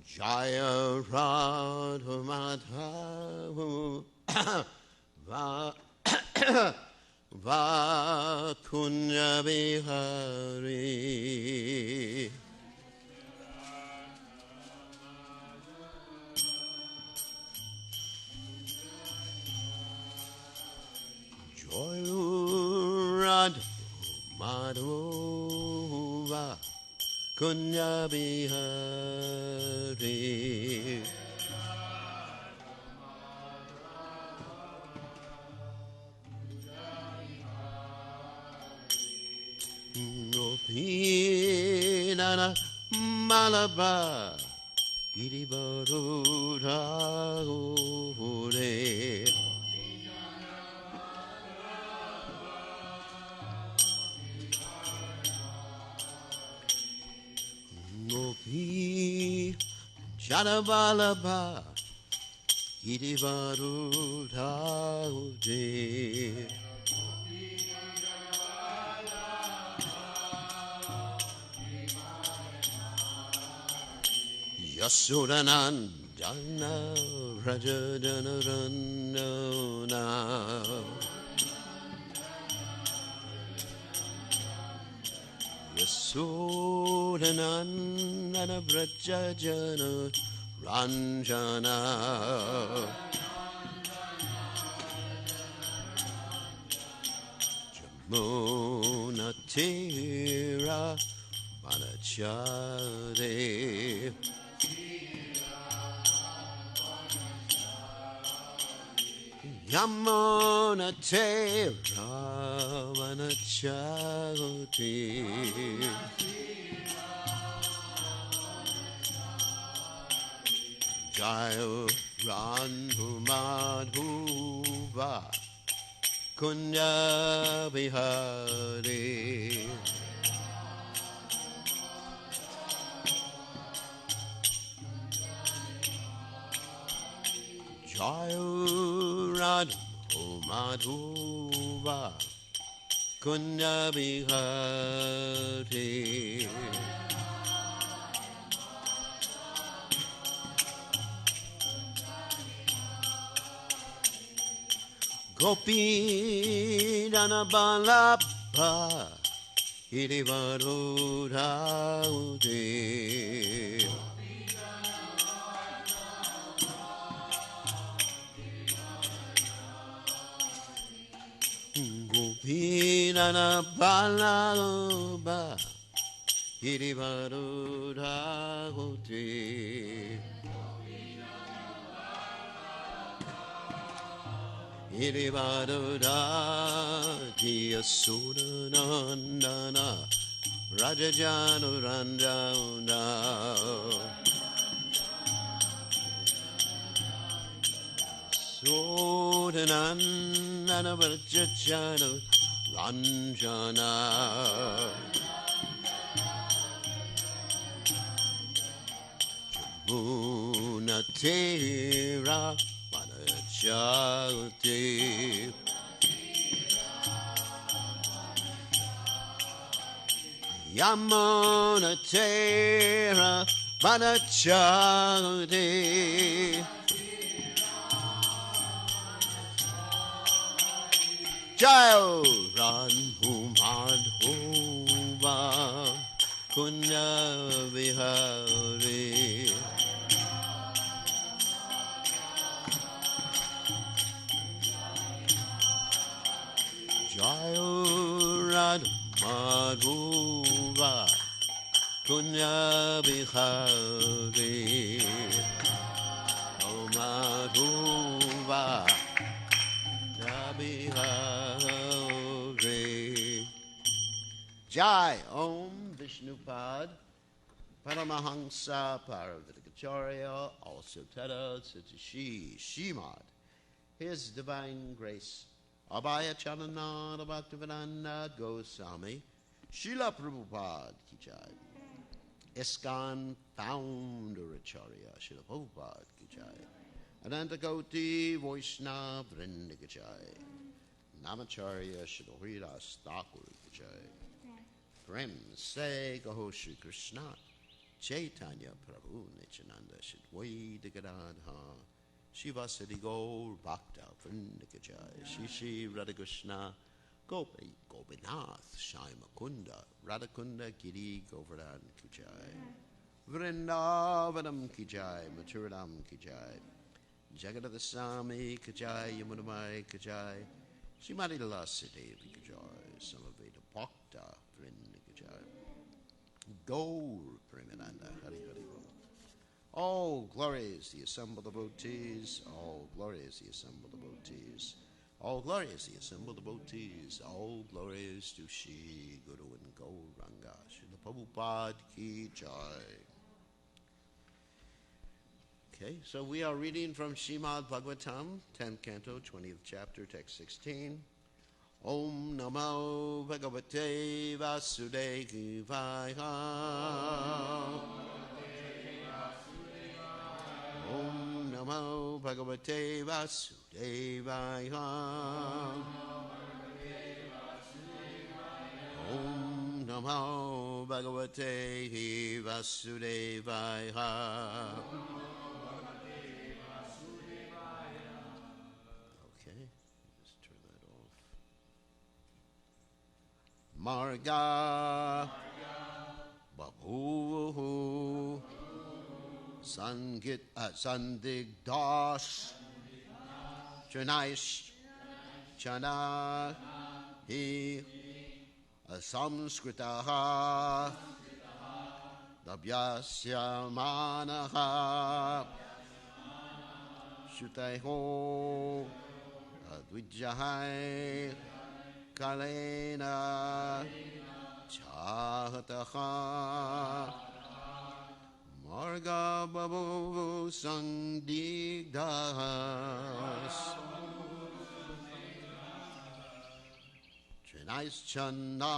Jaya Radha Madhava Va Kunya Bihari Jaya Radha Madhava Kunya Bihari Gopinana Malaba Giribaruda Ure Gopi Janabalaba Giribaruda Ure Yasudanandana Rajadanarandana Yasudanandana Vrajajana Ranjana Jamunatira Manachare Yamuna Tera Manachati Jaya Randhu Madhuva Kunya Bihari Jaya Radha Madhuva Kunya Bihari Gopi Dana Balabha Irivaruda Ude Gopinana Balaba Irivaruda Ude Irivaruda Diyasunanana Rajajanurandana Sodanana Vrajajana Ranjana Munatera Manachati Yamunatera Manachati Jaya Ranhu Madhuva Kunya Vihari Jaya Radha Madhuva Kunya Vihari Oh Madhuva Vihari Jai Om Vishnupad Paramahansa Paravitakacharya also Tada Satishi Shimad His Divine Grace Abhaya Chanananda Bhaktivedanta Goswami Srila Prabhupada Ki Jai ISKCON Founder Acharya Srila Prabhupada Ki Jai Ananta Koti Vaishnava Vrinda Ki Jai Namacharya Srila Haridas Thakur Ki Jai Prem Se Gaho Shri Krishna Chaitanya Prabhu Nityananda Shadwaita Gadadha Shivasati Gaur Bhakta Vrindakajaya Shri Shri Radhakrishna Gopi Gopinath Shai Mukunda Radhakunda Giri Govardhan Kijai Vrindavanam Kijai Maturadam Kijai Jagadasami Kijai Yamunamai Kijai Shrimati Lasidevi Kijai Samaveda Bhakta Vrindakajai Gaur Premananda Hari Hari Bol. All glory is the assembled devotees. All glory is the assembled devotees. All glory is the assembled devotees. All glory is to Shri Guru and Gauranga. Srila Prabhupada Ki Jai. Okay, so we are reading from Srimad Bhagavatam, 10th canto, 20th chapter, text 16. Om Namo Bhagavate Vasudevaya. Om Namo Bhagavate Vasudevaya. Om Namo Bhagavate Vasudevaya. Okay, just turn that off. Marga Bahuhu Sandigdash Chanaish Chana Hi Samskritaha Dabhyasya Manaha Shutaiho Advijahai Kalena Chahataha Marga Babu Sandigdas Trinais Chana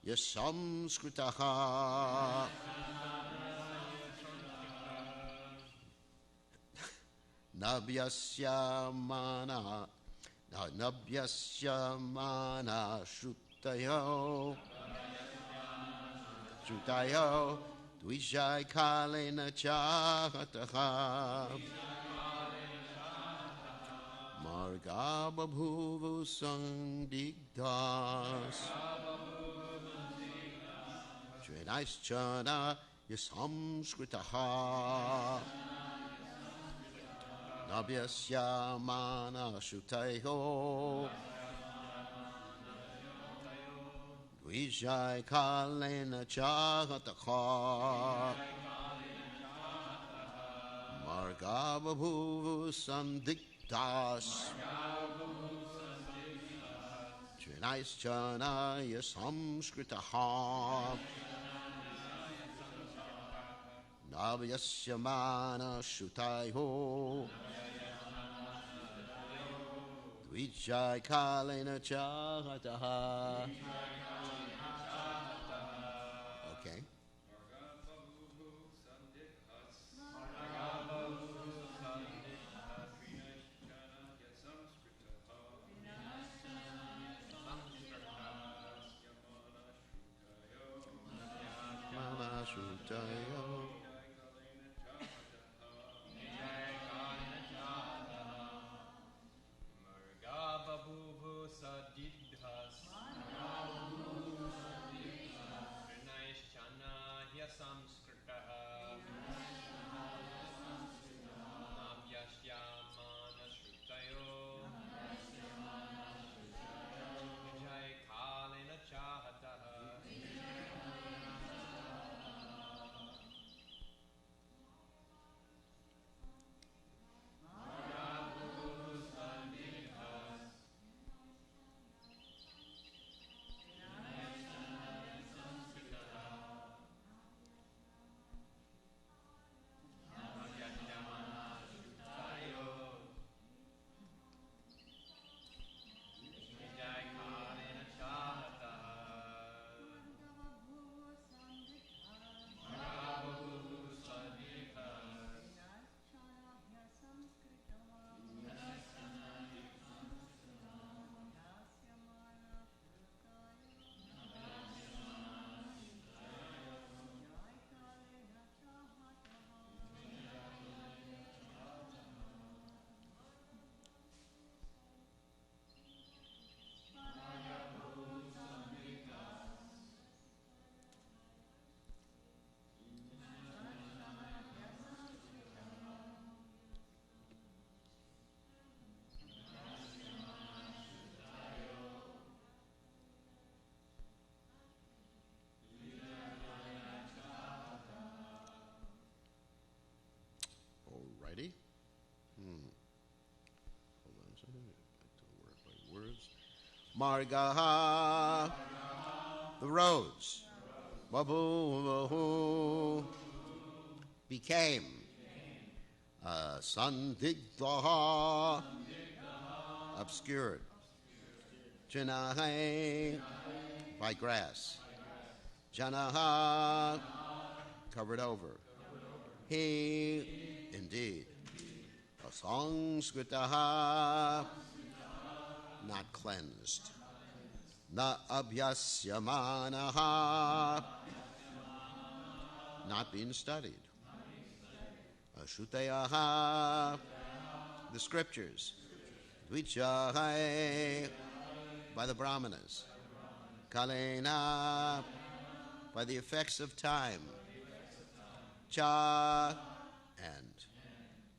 Yasamskritaha Nabhyasya Mana Shutayo Dvijay Kalena Chahataha Marga Babhuvu Sandigdas Trinais Chana Yasamskritaha Nabhyasya Mana Shutayo Dvijay Kalena Chahataha Marga Babhuvu Sandigdas Trinais Chana Yasamskritaha Nabhyasya Mana Shutayo Dvijay Kalena Chahataha. Okay. Mana Shutayo righty. Hold on a second. Back to the word by words. Margaha, the roads. Babu became. Sandigdaha, obscured. Janahe, by grass. Janaha, covered over. He, indeed. Asangskritaha, not cleansed. Na abhyasyamanaha, not being studied. Ashutayaha, the scriptures. Dvichahai, by the brahmanas. Kalena, by the effects of time. Cha, and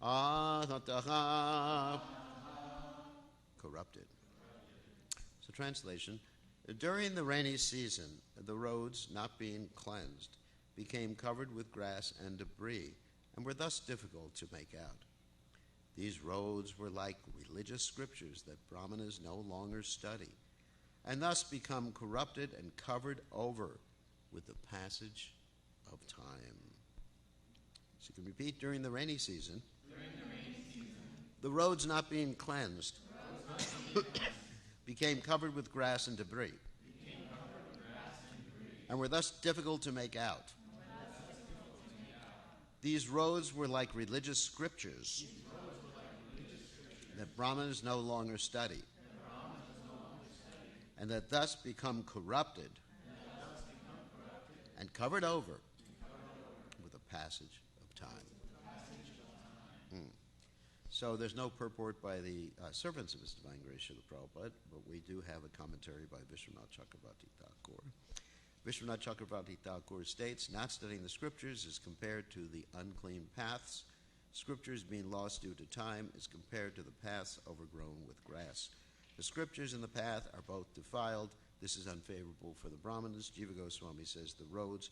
ahataha, corrupted. So translation, during the rainy season, the roads, not being cleansed, became covered with grass and debris, and were thus difficult to make out. These roads were like religious scriptures that brahmanas no longer study, and thus become corrupted and covered over with the passage of time. So you can repeat, during the rainy season, the roads not being cleansed became covered with grass and debris, and were thus difficult to make out. These roads were like religious scriptures that brahmanas no longer study, and that thus become corrupted and covered over with the passage of time. So there's no purport by the servants of His Divine Grace Srila Prabhupada, but we do have a commentary by Vishwanath Chakravarti Thakur. Vishwanath Chakravarti Thakur states, not studying the scriptures is compared to the unclean paths. Scriptures being lost due to time is compared to the paths overgrown with grass. The scriptures and the path are both defiled. This is unfavorable for the Brahmanas. Jiva Goswami says the roads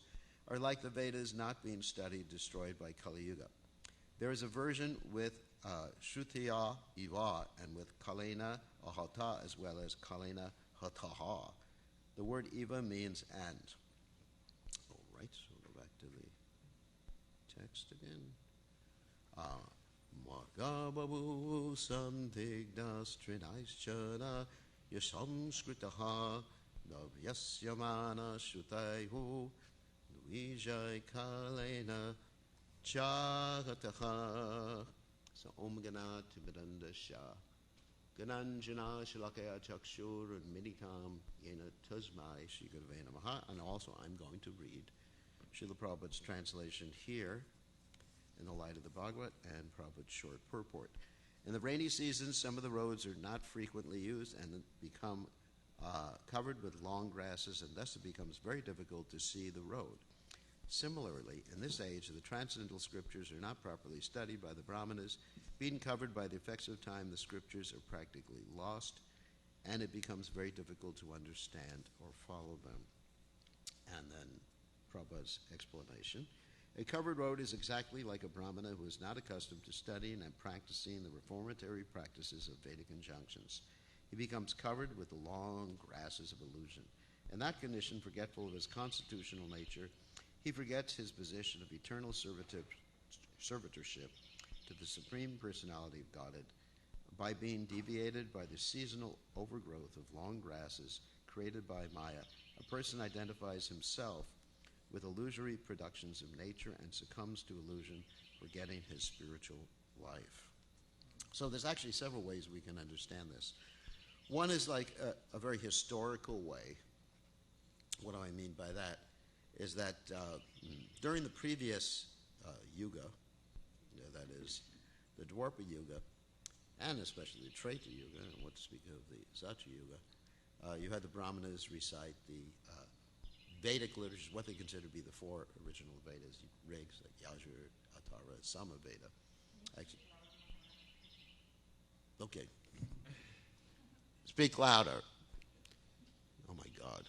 are like the Vedas not being studied, destroyed by Kali Yuga. There is a version with Shrutiya Iva and with Kalena Ahata as well as Kalena Hataha. The word Eva means and. All right, so we'll go back to the text again. Magababu sandigdas trinaishchana yasamskritaha navyasyamana shutaihu nuijai kalena chagataha. So Om Gana Tibidanda Shah Gananjana Shalakaya Chakshur and Minikam Yena Tuzmai Shigurve Namaha. And also I'm going to read Srila Prabhupada's translation here in the light of the Bhagavat and Prabhupada's short purport. In the rainy season, some of the roads are not frequently used and become covered with long grasses, and thus it becomes very difficult to see the road. Similarly, in this age, the transcendental scriptures are not properly studied by the Brahmanas. Being covered by the effects of time, the scriptures are practically lost, and it becomes very difficult to understand or follow them. And then Prabhupada's explanation. A covered road is exactly like a Brahmana who is not accustomed to studying and practicing the reformatory practices of Vedic injunctions. He becomes covered with the long grasses of illusion. In that condition, forgetful of his constitutional nature, he forgets his position of eternal servitorship to the Supreme Personality of Godhead by being deviated by the seasonal overgrowth of long grasses created by Maya. A person identifies himself with illusory productions of nature and succumbs to illusion, forgetting his spiritual life. So there's actually several ways we can understand this. One is like a very historical way. What do I mean by that? Is that during the previous Yuga, that is the Dwapara Yuga, and especially the Treta Yuga, and what to speak of the Satya Yuga, you had the Brahmanas recite the Vedic literature, what they consider to be the four original Vedas, Rigs, like Yajur, Atara, Samaveda. Actually, okay. Speak louder. Oh my God.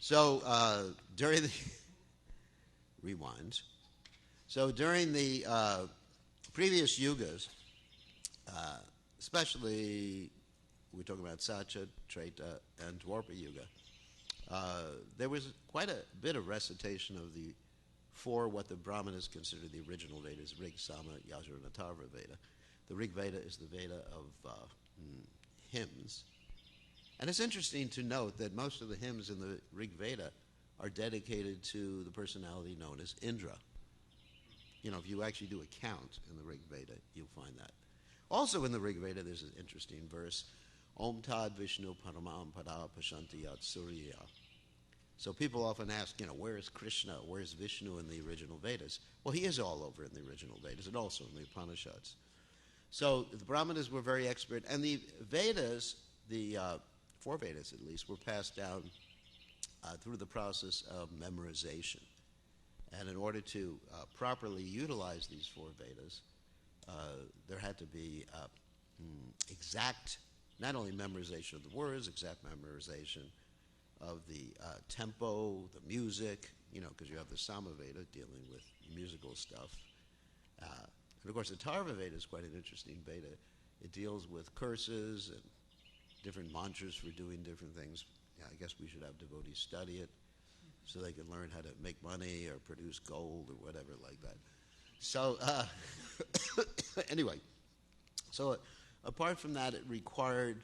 So during the rewind. So during the previous yugas, especially we're talking about Satya, Treta, and Dwapara Yuga, there was quite a bit of recitation of the four what the Brahmanas consider the original Vedas: Rig, Sama, Yajur, and Atharva Veda. The Rig Veda is the Veda of hymns. And it's interesting to note that most of the hymns in the Rig Veda are dedicated to the personality known as Indra. You know, if you actually do a count in the Rig Veda, you'll find that. Also in the Rig Veda, there's an interesting verse, Om Tad Vishnu Paramam Pada Pashanti Yat Surya. So people often ask, you know, where is Krishna, where is Vishnu in the original Vedas? Well, he is all over in the original Vedas and also in the Upanishads. So the Brahmanas were very expert, and the Vedas, the four Vedas at least, were passed down through the process of memorization. And in order to properly utilize these four Vedas, there had to be exact, not only memorization of the words, exact memorization of the tempo, the music, you know, because you have the Samaveda dealing with musical stuff. And of course, the Atharva Veda is quite an interesting Veda. It deals with curses and different mantras for doing different things. Yeah, I guess we should have devotees study it so they can learn how to make money or produce gold or whatever like that. So, anyway, so apart from that, it required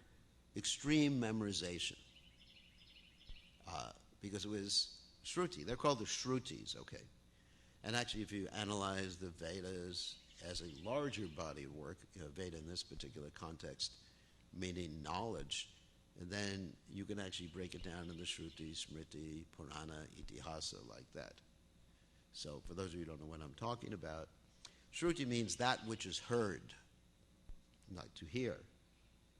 extreme memorization because it was Shruti. They're called the Shrutis, okay? And actually, if you analyze the Vedas as a larger body of work, you know, Veda in this particular context, meaning knowledge, and then you can actually break it down in the Shruti, Smriti, Purana, Itihasa, like that. So for those of you who don't know what I'm talking about, Shruti means that which is heard, not to hear.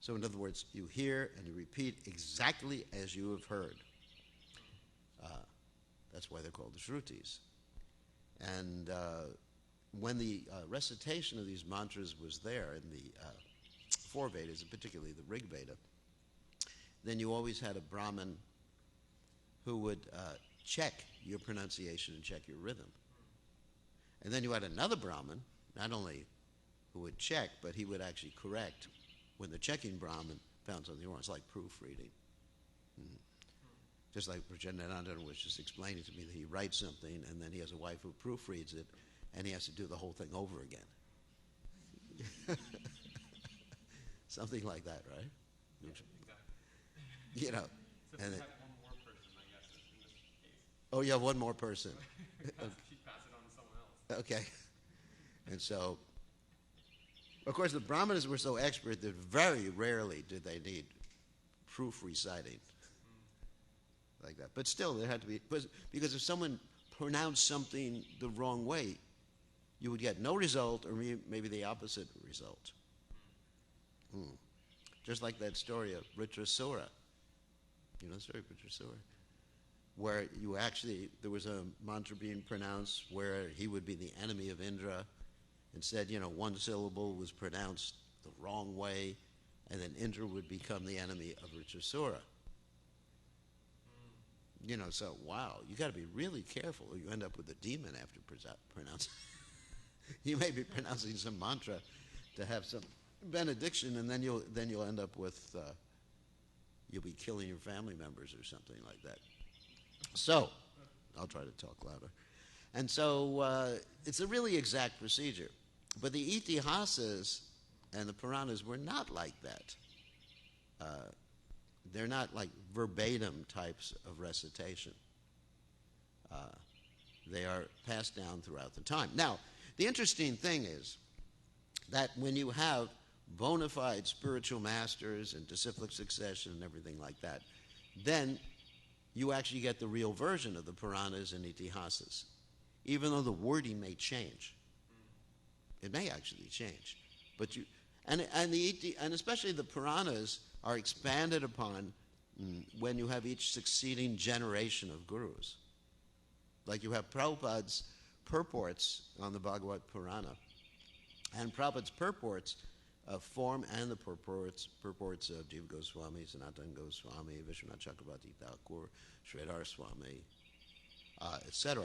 So in other words, you hear and you repeat exactly as you have heard. That's why they're called the Shrutis. And when the recitation of these mantras was there in the four Vedas, and particularly the Rig Veda, then you always had a Brahmin who would check your pronunciation and check your rhythm. And then you had another Brahmin, not only who would check, but he would actually correct when the checking Brahmin found something wrong. It's like proofreading. Just like Prajanananda was just explaining to me that he writes something and then he has a wife who proofreads it and he has to do the whole thing over again. Something like that, right? Yeah, exactly. You know. So if you have one more person, I guess, in this case. Oh, you have one more person. She pass it on to someone else. Okay. And so, of course, the Brahmanas were so expert that very rarely did they need proof reciting like that. But still, there had to be, because if someone pronounced something the wrong way, you would get no result or maybe the opposite result. Just like that story of Vritrasura. You know the story of Vritrasura? Where you actually, there was a mantra being pronounced where he would be the enemy of Indra. Instead, you know, one syllable was pronounced the wrong way, and then Indra would become the enemy of Vritrasura. You know, so, wow, you got to be really careful or you end up with a demon after pronouncing. You may be pronouncing some mantra to have some benediction, and then you'll end up with, you'll be killing your family members or something like that. So, I'll try to talk louder. And so, it's a really exact procedure. But the Itihasas and the Puranas were not like that. They're not like verbatim types of recitation. They are passed down throughout the time. Now, the interesting thing is that when you have bona fide spiritual masters and disciplic succession and everything like that, then you actually get the real version of the Puranas and Itihasas, even though the wording may change. It may actually change, but and especially the Puranas are expanded upon when you have each succeeding generation of gurus. Like you have Prabhupada's purports on the Bhagavad Purana, and Prabhupada's purports form and the purports of Jiva Goswami, Sanatana Goswami, Vishwanath Chakravarti Thakur, Sridhar Swami, etc.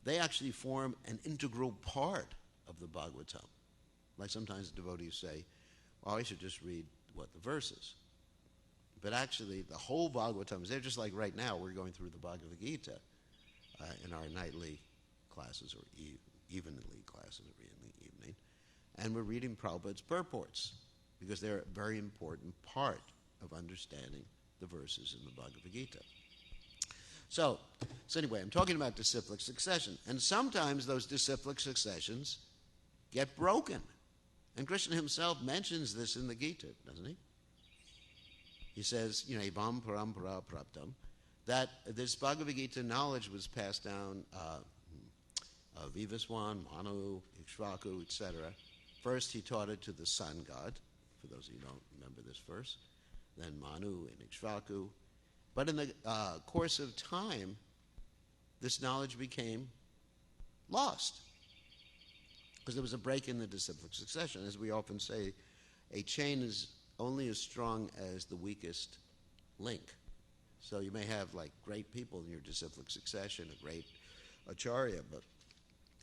They actually form an integral part of the Bhagavatam. Like sometimes devotees say, well, I should just read what the verse is. But actually, the whole Bhagavatam is there, just like right now we're going through the Bhagavad Gita in our nightly classes or evenly classes in the evening. And we're reading Prabhupada's purports because they're a very important part of understanding the verses in the Bhagavad Gita. So anyway, I'm talking about disciplic succession. And sometimes those disciplic successions get broken. And Krishna himself mentions this in the Gita, doesn't he? He says, Evam parampara praptam, that this Bhagavad Gita knowledge was passed down Vivaswan, Manu, Ikshvaku, etc. First he taught it to the sun god, for those of you who don't remember this verse, then Manu and Ikshvaku. But in the course of time, this knowledge became lost because there was a break in the disciplic succession. As we often say, a chain is only as strong as the weakest link. So you may have like great people in your disciplic succession, a great acharya, but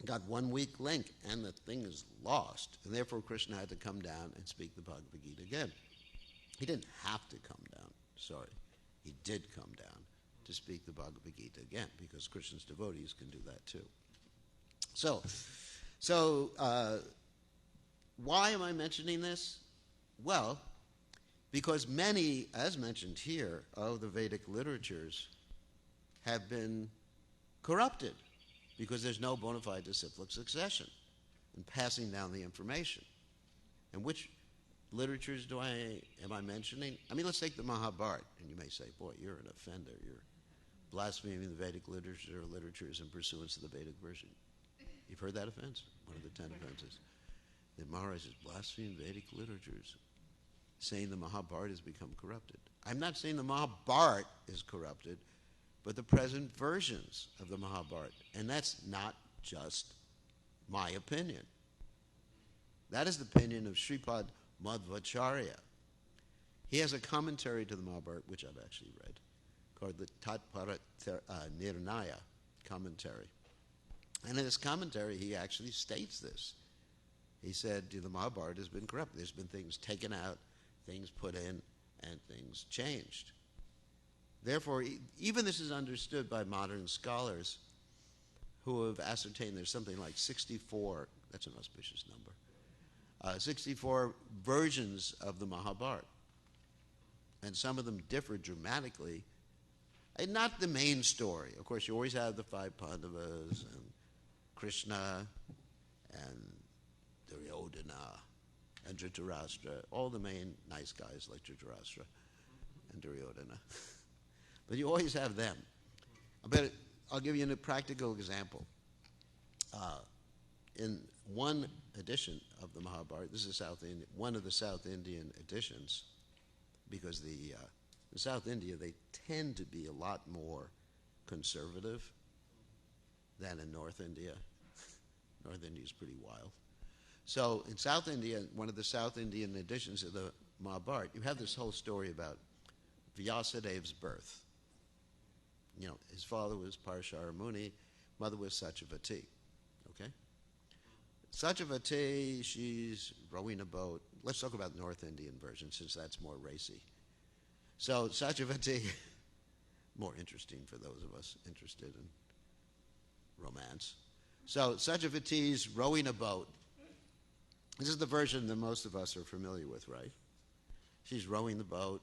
got one weak link and the thing is lost. And therefore Krishna had to come down and speak the Bhagavad Gita again. He didn't have to come down, sorry. He did come down to speak the Bhagavad Gita again because Krishna's devotees can do that too. So why am I mentioning this? Well, because many, as mentioned here, of the Vedic literatures have been corrupted because there's no bona fide disciplic succession in passing down the information. And which literatures am I mentioning? I mean, let's take the Mahabharata, and you may say, boy, you're an offender. You're blaspheming the Vedic literatures in pursuance of the Vedic version. You've heard that offense? One of the 10 offenses. That Maharaj is blaspheming Vedic literatures, saying the Mahabharata has become corrupted. I'm not saying the Mahabharata is corrupted, but the present versions of the Mahabharata. And that's not just my opinion. That is the opinion of Sripad Madhvacharya. He has a commentary to the Mahabharata, which I've actually read, called the Tatpara Nirnaya commentary. And in his commentary, he actually states this. He said, the Mahabharata has been corrupted. There's been things taken out, things put in, and things changed. Therefore, even this is understood by modern scholars who have ascertained there's something like 64, that's an auspicious number, 64 versions of the Mahabharata. And some of them differ dramatically. And not the main story. Of course, you always have the 5 Pandavas and Krishna and Duryodhana and Dhritarashtra, all the main nice guys like Dhritarashtra and Duryodhana. But you always have them. I'll give you a practical example. In one edition of the Mahabharata, this is one of the South Indian editions, because in South India, they tend to be a lot more conservative than in North India. North India is pretty wild. So in South India, one of the South Indian editions of the Mahabharata, you have this whole story about Vyasadev's birth. His father was Parashara Muni, mother was Satyavati. Okay? Satyavati, she's rowing a boat. Let's talk about North Indian version, since that's more racy. So Satyavati, more interesting for those of us interested in romance. So Satyavati's rowing a boat. This is the version that most of us are familiar with, right? She's rowing the boat.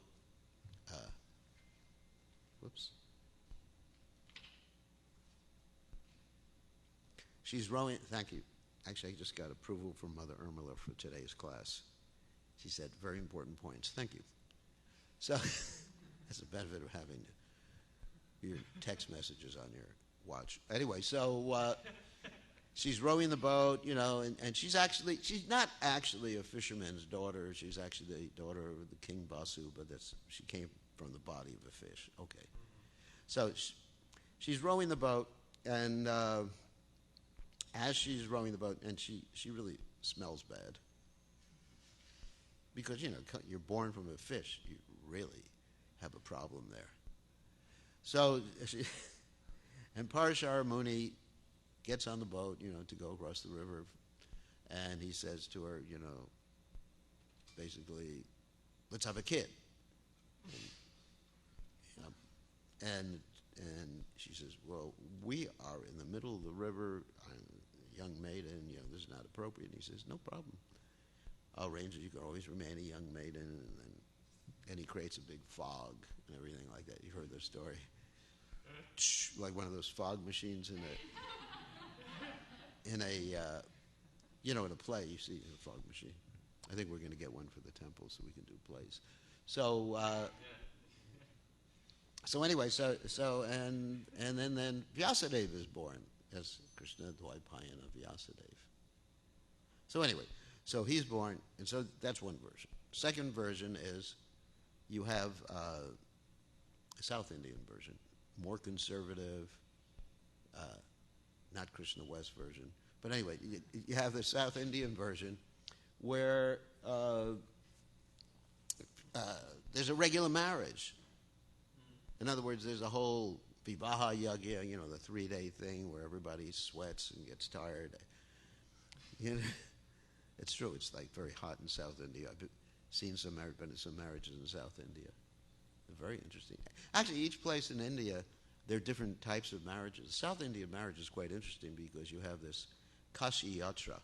She's rowing, thank you. Actually, I just got approval from Mother Irmila for today's class. She said, very important points. Thank you. So, that's the benefit of having your text messages on your watch. Anyway, so she's rowing the boat, and she's not actually a fisherman's daughter. She's actually the daughter of the King Basu, but she came from the body of a fish. Okay. So she's rowing the boat, and as she's rowing the boat, and she really smells bad. Because, you're born from a fish. You really have a problem there. So, and Parashara Muni gets on the boat, to go across the river. And he says to her, basically, let's have a kid. And she says, well, we are in the middle of the river. I'm a young maiden. This is not appropriate. And he says, no problem. I'll arrange it. You can always remain a young maiden. And he creates a big fog and everything like that. You've heard this story. Like one of those fog machines in a play. You see a fog machine. I think we're going to get one for the temple so we can do plays. So anyway, and then Vyasadeva is born as Krishna Dvaipayana Vyasadeva. So anyway, so he's born, and so that's one version. Second version is you have a South Indian version, more conservative, not Krishna West version. But anyway, you have the South Indian version where there's a regular marriage. In other words, there's a whole Vivaha Yagya, the 3-day thing where everybody sweats and gets tired. It's true. It's like very hot in South India. I've seen some marriages in South India. They're very interesting. Actually, each place in India, there are different types of marriages. South Indian marriage is quite interesting because you have this Kashi Yatra,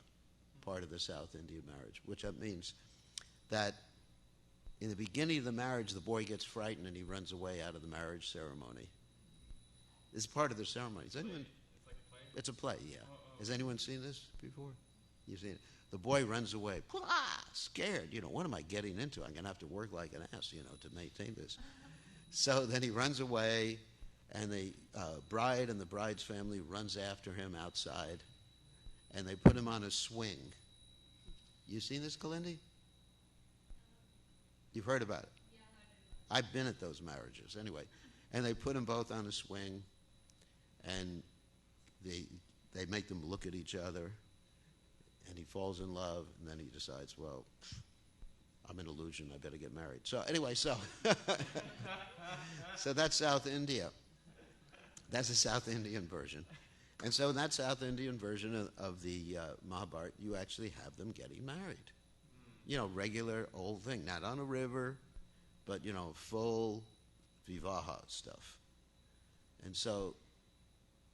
part of the South Indian marriage, which means that in the beginning of the marriage, the boy gets frightened and he runs away out of the marriage ceremony. It's part of the ceremony. It's like a play? It's a play, yeah. Has anyone seen this before? You've seen it. The boy runs away, scared. What am I getting into? I'm going to have to work like an ass, to maintain this. So then he runs away, and the bride and the bride's family runs after him outside, and they put him on a swing. You seen this, Kalindi? You've heard about it? Yeah, I've been at those marriages. Anyway, and they put them both on a swing, and they make them look at each other, and he falls in love, and then he decides, well, I'm an illusion, I better get married. So anyway, so that's South India. That's the South Indian version. And so in that South Indian version of the Mahabharata, you actually have them getting married. Regular old thing, not on a river, but, full vivaha stuff. And so,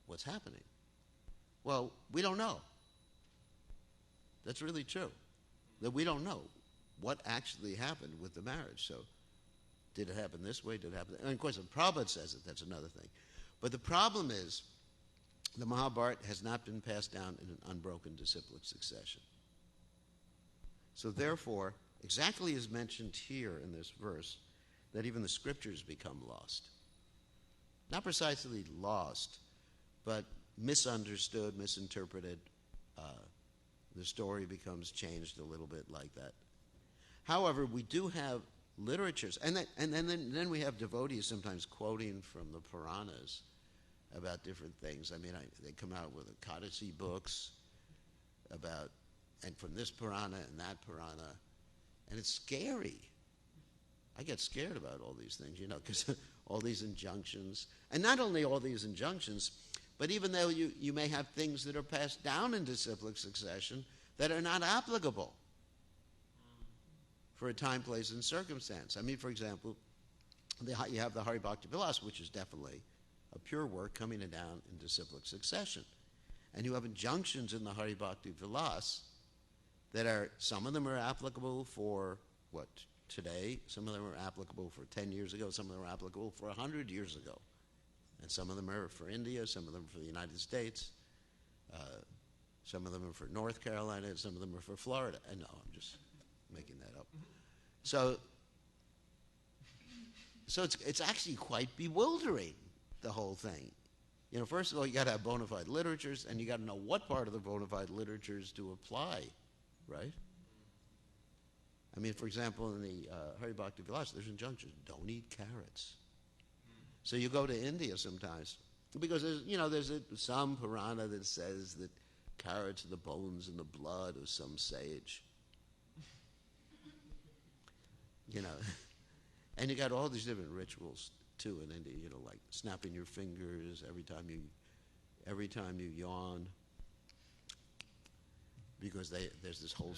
what's happening? Well, we don't know. That's really true. That we don't know what actually happened with the marriage. So, did it happen this way? Did it happen? And of course, if Prabhupada says it, that's another thing. But the problem is, the Mahabharata has not been passed down in an unbroken disciplic succession. So therefore, exactly as mentioned here in this verse, that even the scriptures become lost. Not precisely lost, but misunderstood, misinterpreted. The story becomes changed a little bit like that. However, we do have literatures, and then we have devotees sometimes quoting from the Puranas about different things. They come out with Kadasi books about, and from this Purana and that Purana, and it's scary. I get scared about all these things, because all these injunctions, and not only all these injunctions, but even though you may have things that are passed down in disciplic succession that are not applicable for a time, place, and circumstance. For example, you have the Hari Bhakti Vilas, which is definitely a pure work coming down in disciplic succession. And you have injunctions in the Hari Bhakti Vilas that some of them are applicable for today, some of them are applicable for 10 years ago, some of them are applicable for 100 years ago. And some of them are for India, some of them are for the United States, some of them are for North Carolina, and some of them are for Florida. And no, I'm just making that up. So it's actually quite bewildering, the whole thing. First of all, you got to have bona fide literatures, and you got to know what part of the bona fide literatures to apply, right? For example, in the Hari Bhakti Vilas, there's injunctions: don't eat carrots. So you go to India sometimes, because there's some Purana that says that carrots are the bones and the blood of some sage. And you got all these different rituals too in India. Like snapping your fingers every time you yawn. because there's this whole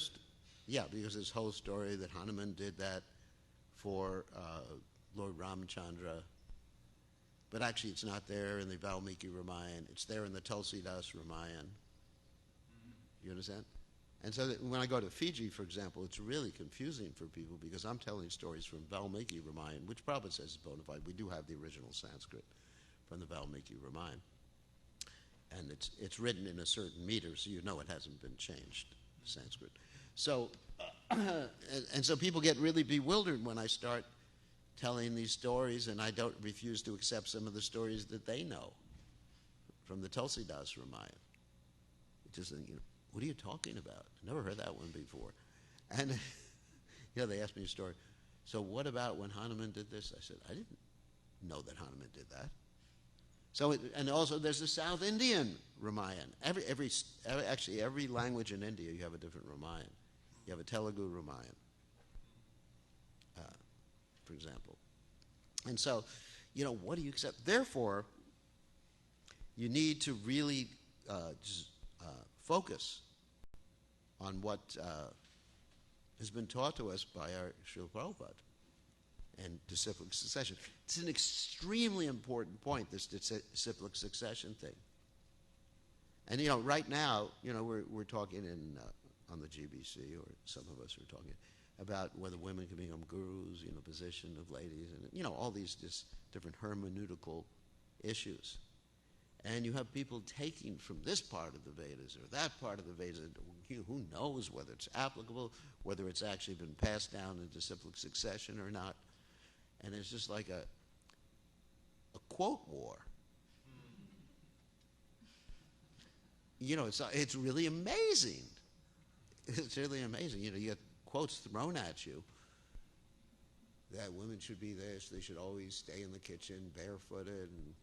because this whole story that Hanuman did that for Lord Ramchandra, but actually it's not there in the Valmiki Ramayana. It's there in the Tulsidas Ramayana. You understand? And so that when I go to Fiji, for example, it's really confusing for people because I'm telling stories from Valmiki Ramayana, which Prabhupada says is bona fide. We do have the original Sanskrit from the Valmiki Ramayana. And it's written in a certain meter, so you know it hasn't been changed, Sanskrit. So, and so people get really bewildered when I start telling these stories, and I don't refuse to accept some of the stories that they know from the Tulsidas Ramayana. It just, what are you talking about? I never heard that one before. And they asked me a story. So what about when Hanuman did this? I said, I didn't know that Hanuman did that. So, and also there's the South Indian Ramayana. Every language in India, you have a different Ramayana. You have a Telugu Ramayana, for example. And so, what do you accept? Therefore, you need to really focus on what has been taught to us by our Srila Prabhupada and disciplic succession. It's an extremely important point, this disciplic succession thing. And right now, we're talking on the GBC, or some of us are talking about whether women can become gurus, position of ladies, and all these just different hermeneutical issues. And you have people taking from this part of the Vedas or that part of the Vedas. Who knows whether it's applicable, whether it's actually been passed down in disciplic succession or not. And it's just like a quote war. It's really amazing. It's really amazing. You get quotes thrown at you that women should be this, they should always stay in the kitchen barefooted and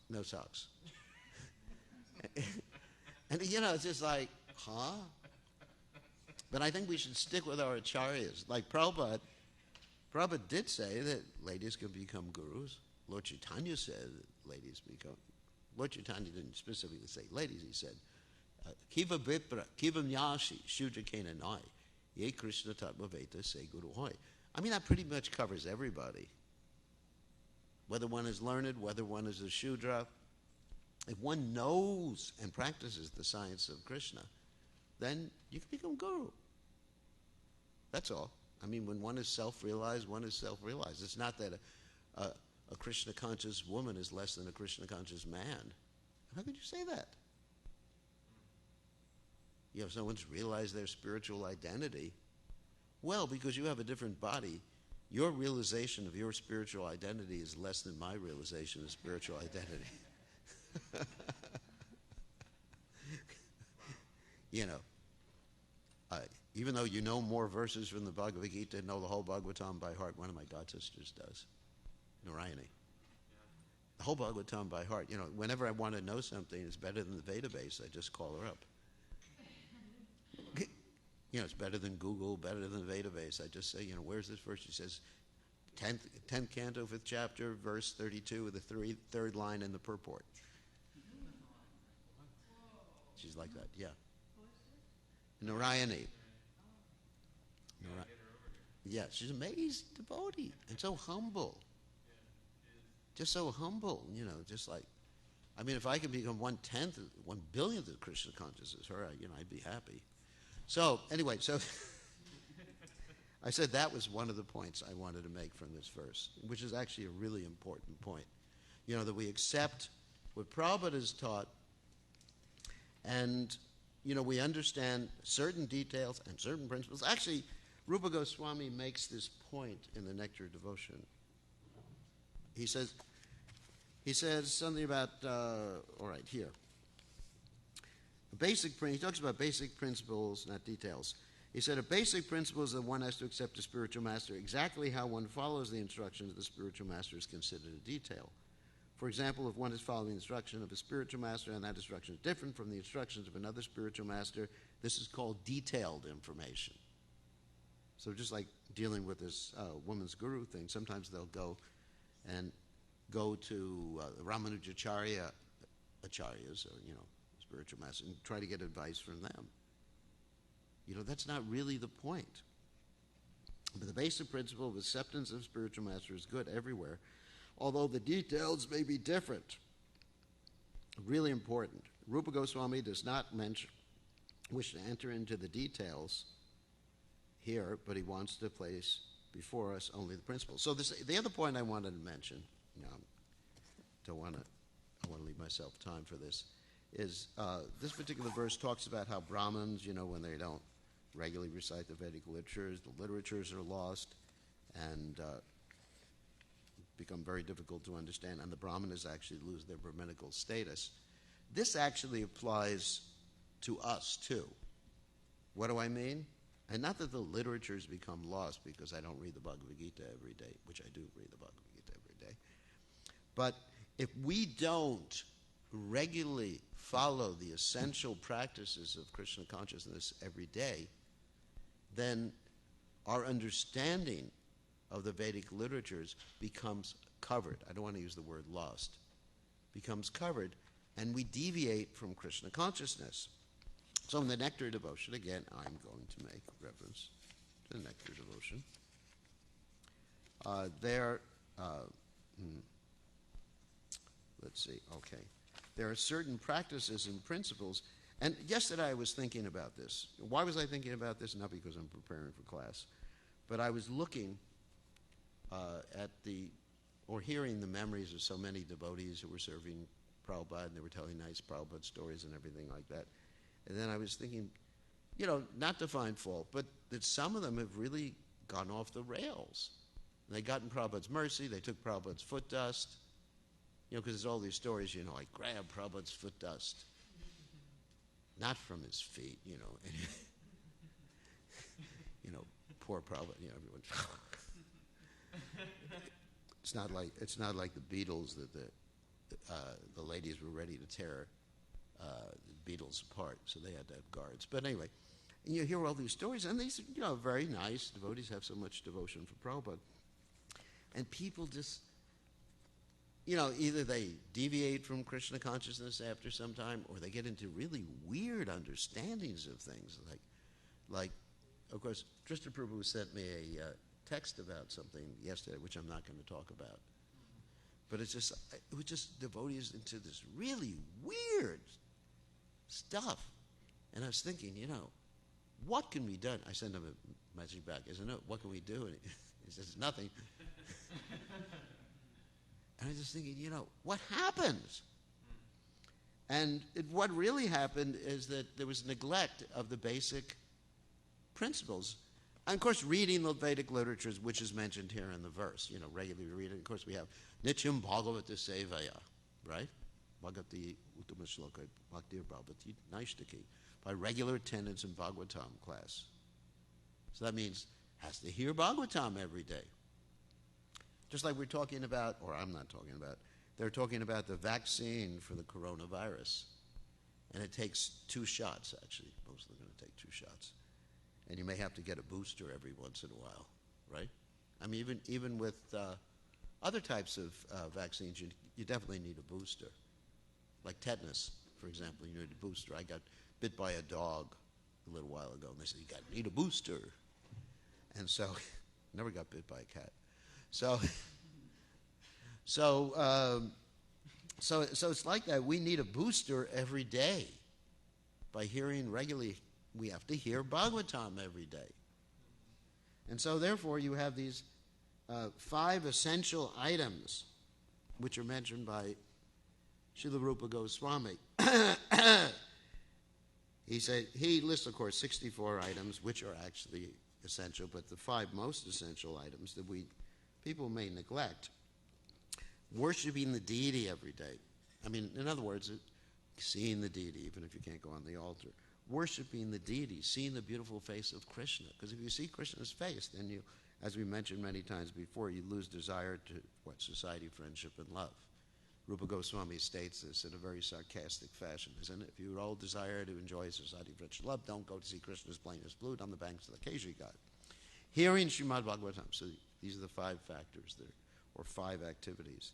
no socks. And it's just like, huh? But I think we should stick with our acharyas. Like Prabhupada did say that ladies can become gurus. Lord Chaitanya said that ladies become. Lord Chaitanya didn't specifically say ladies. He said, Kiva Vipra, Kiva Myashi, Shudra Kena Nai, Ye Krishna Tattva Veta Se Guru Hoy. I mean, that pretty much covers everybody. Whether one is learned, whether one is a Shudra, if one knows and practices the science of Krishna, then you can become guru. That's all. I mean, when one is self-realized, one is self-realized. It's not that a Krishna-conscious woman is less than a Krishna-conscious man. How could you say that? If someone's realized their spiritual identity, well, because you have a different body, your realization of your spiritual identity is less than my realization of spiritual identity. Even though you know more verses from the Bhagavad Gita and know the whole Bhagavatam by heart, one of my god sisters does, Narayani. The whole Bhagavatam by heart. Whenever I want to know something is better than the database, I just call her up. It's better than Google, better than the database. I just say, where's this verse? She says, 10th canto, 5th chapter, verse 32, with the third line in the purport. She's like that, yeah. Narayani. Yeah, she's an amazing devotee and so humble. Just so humble, just like, I mean, if I could become 1/10, 1/1000th of Krishna consciousness, her, I'd be happy. So, anyway, I said that was one of the points I wanted to make from this verse, which is actually a really important point. That we accept what Prabhupada has taught, and, we understand certain details and certain principles. Actually, Rupa Goswami makes this point in the Nectar Devotion. He says something about, all right, here. He talks about basic principles, not details. He said a basic principle is that one has to accept a spiritual master. Exactly how one follows the instructions of the spiritual master is considered a detail. For example, if one is following the instruction of a spiritual master and that instruction is different from the instructions of another spiritual master, this is called detailed information. So just like dealing with this woman's guru thing, sometimes they'll go to Ramanujacharya acharyas, or spiritual master and try to get advice from them. That's not really the point. But the basic principle of acceptance of spiritual master is good everywhere, although the details may be different. Really important. Rupa Goswami does not wish to enter into the details here, but he wants to place before us only the principles. So the other point I wanted to mention, I want to leave myself time for this, is this particular verse talks about how Brahmins, when they don't regularly recite the Vedic literatures, the literatures are lost and become very difficult to understand, and the Brahmanas actually lose their Brahminical status. This actually applies to us too. What do I mean? And not that the literatures become lost because I don't read the Bhagavad Gita every day, which I do read the Bhagavad Gita every day. But if we don't regularly follow the essential practices of Krishna consciousness every day, then our understanding of the Vedic literatures becomes covered. I don't want to use the word lost. Becomes covered, and we deviate from Krishna consciousness. So in the Nectar devotion, again, I'm going to make reference to the Nectar devotion. There are certain practices and principles. And yesterday I was thinking about this. Why was I thinking about this? Not because I'm preparing for class, but I was looking hearing the memories of so many devotees who were serving Prabhupada, and they were telling nice Prabhupada stories and everything like that. And then I was thinking, not to find fault, but that some of them have really gone off the rails. They got in Prabhupada's mercy, they took Prabhupada's foot dust, because there's all these stories, I grabbed Prabhupada's foot dust. Not from his feet, poor Prabhupada, everyone. It's not like the Beatles that the ladies were ready to tear the Beatles apart, so they had to have guards. But anyway, and you hear all these stories, and these, very nice devotees have so much devotion for Prabhupada, and people just, either they deviate from Krishna consciousness after some time, or they get into really weird understandings of things. Like, of course, Trista Prabhu sent me a text about something yesterday, which I'm not going to talk about. But it was just devotees into this really weird stuff. And I was thinking, what can be done? I sent him a message back. I said, no, what can we do? And he says, nothing. And I was just thinking, what happens? And what really happened is that there was neglect of the basic principles. And of course, reading the Vedic literatures, which is mentioned here in the verse, regularly read it. Of course, we have Nityam Bhagavata Sevaya, right? Bhagavati Uttama Shloka Bhaktir Bhavati Naishtaki, by regular attendance in Bhagavatam class. So that means has to hear Bhagavatam every day. Just like we're talking about, or I'm not talking about, they're talking about the vaccine for the coronavirus. And it takes 2 shots, actually. Most of them are going to take 2 shots. And you may have to get a booster every once in a while, right? I mean, even with other types of vaccines, you definitely need a booster. Like tetanus, for example, you need a booster. I got bit by a dog a little while ago, and they said, you need a booster. And so, never got bit by a cat. So it's like that. We need a booster every day. By hearing regularly, we have to hear Bhagavatam every day. And so therefore you have these 5 essential items which are mentioned by Srila Rupa Goswami. He lists, of course, 64 items which are actually essential, but the 5 most essential items that people may neglect. Worshipping the deity every day. I mean, in other words, seeing the deity, even if you can't go on the altar. Worshipping the deity, seeing the beautiful face of Krishna. Because if you see Krishna's face, then you, as we mentioned many times before, you lose desire to society, friendship, and love. Rupa Goswami states this in a very sarcastic fashion, isn't it? If you all desire to enjoy society, friendship, love, don't go to see Krishna's plainest flute on the banks of the Keshri Ghat. Hearing Srimad Bhagavatam. So these are the 5 factors there, or 5 activities.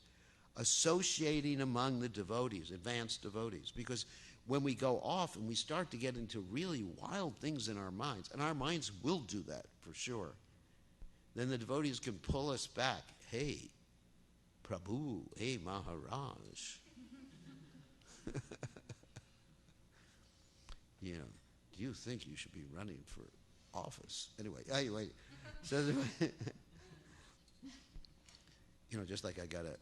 Associating among the devotees, advanced devotees, because when we go off and we start to get into really wild things in our minds, and our minds will do that for sure, then the devotees can pull us back. Hey, Prabhu, hey, Maharaj. You know, do you think you should be running for office? Anyway, so you know, just like I got a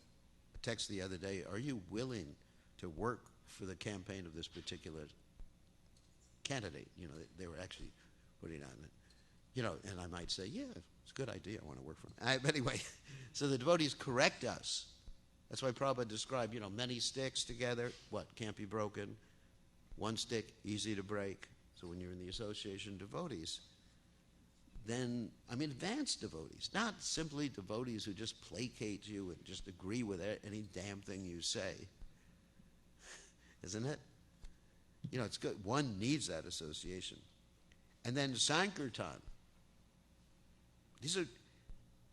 text the other day, are you willing to work for the campaign of this particular candidate? You know, they were actually putting on it. You know, and I might say, yeah, it's a good idea. I want to work for him. But anyway, so the devotees correct us. That's why Prabhupada described, you know, many sticks together, what, can't be broken. One stick, easy to break. So when you're in the association of devotees, then, I mean, advanced devotees, not simply devotees who just placate you and just agree with any damn thing you say. Isn't it? You know, it's good. One needs that association. And then Sankirtan. These are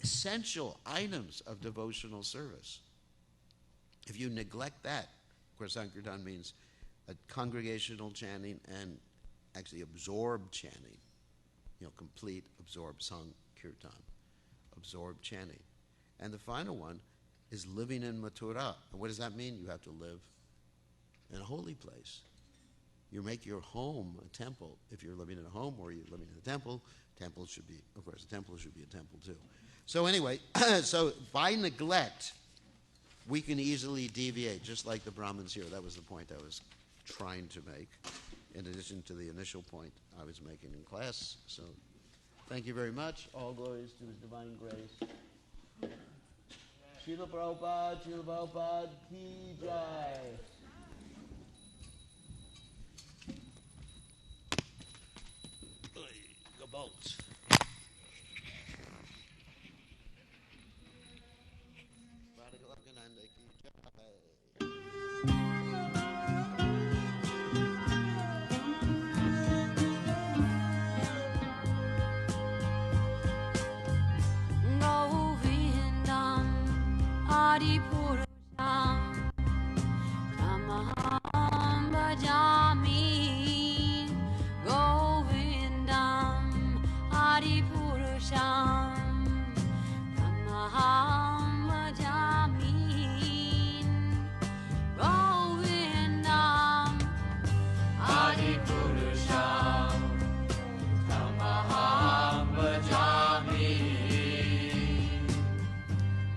essential items of devotional service. If you neglect that, of course, Sankirtan means a congregational chanting and actually absorbed chanting. You know, complete absorbed Sankirtan, absorbed chanting. And the final one is living in Mathura. And what does that mean? You have to live in a holy place. You make your home a temple. If you're living in a home or you're living in a temple, temple should be, of course, a temple should be a temple too. So anyway, so by neglect, we can easily deviate, just like the Brahmins here. That was the point I was trying to make, in addition to the initial point I was making in class. So thank you very much. All glories to His divine grace. Srila Prabhupada ki jai. Gabalt. Govindam Adi